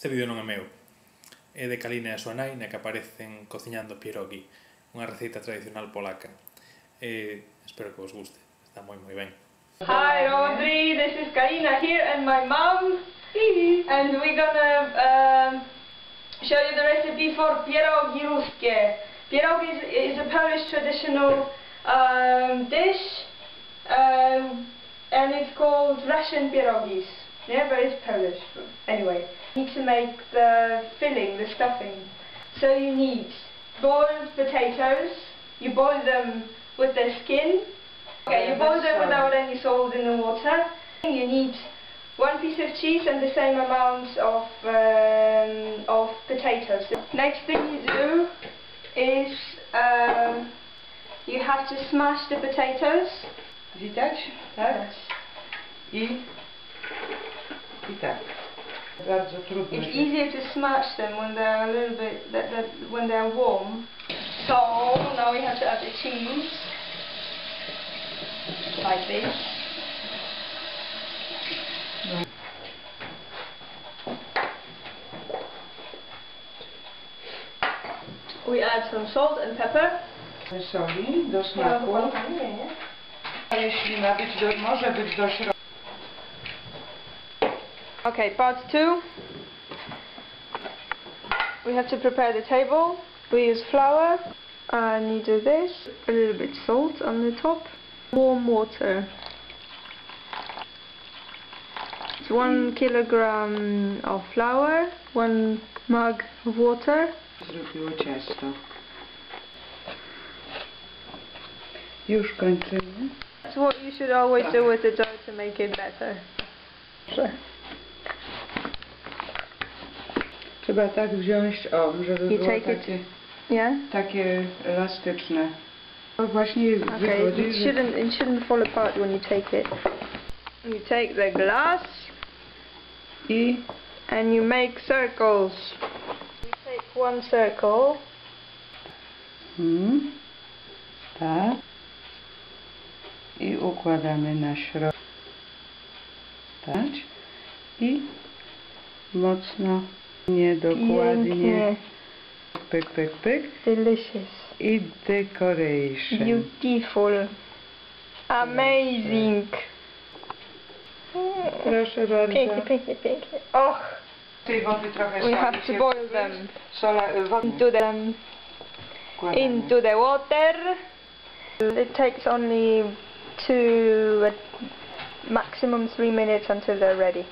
Este vídeo non é meu, é de Kalina e a súa nai, na que aparecen cociñando pierogi, unha receita tradicional polaca. Espero que vos guste, está moi ben. Hi Rodri, this is Kalina here and my mom, and we're gonna show you the recipe for pierogi ruskie. Pierogi is a Polish traditional dish, and it's called Russian pierogis. Yeah, but it's Polish. Anyway, you need to make the filling, the stuffing. So you need boiled potatoes. You boil them with their skin. Okay, you boil them without any salt in the water. You need 1 piece of cheese and the same amount of potatoes. Next thing you do is you have to smash the potatoes. Widać? Tak? I tak. Bardzo trudno. It's easier to smash them when they're a little bit, when they're warm. So now we have to add the cheese, like this. We add some salt and pepper. Soli do smaku. Jeśli ma być może być do środka. Okay, part 2. We have to prepare the table. We use flour, and you do this, a little bit salt on the top, warm water. It's 1 kilogram of flour, 1 mug of water. Zrobiło ciasto. Już kończymy. That's what you should always do with the dough to make it better. Trzeba tak wziąć, żeby było takie elastyczne. To właśnie wychodzi, it shouldn't fall apart when you take it. You take the glass and you make circles. You take 1 circle. Tak. I układamy na środek. Tak. I mocno, niedokładnie. Pyk, pyk, pyk. Delicious. I decoration. Beautiful. Amazing. Proszę bardzo. Pięknie. Och. Tej wody trochę We have to boil them into the water. It takes only 2, maximum 3 minutes until they're ready.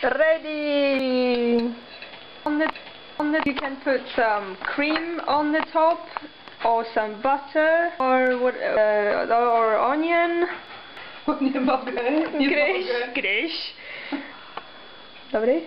Ready! On the you can put some cream on the top, or some butter, or onion. Nie mogę. Gryź. Dobry?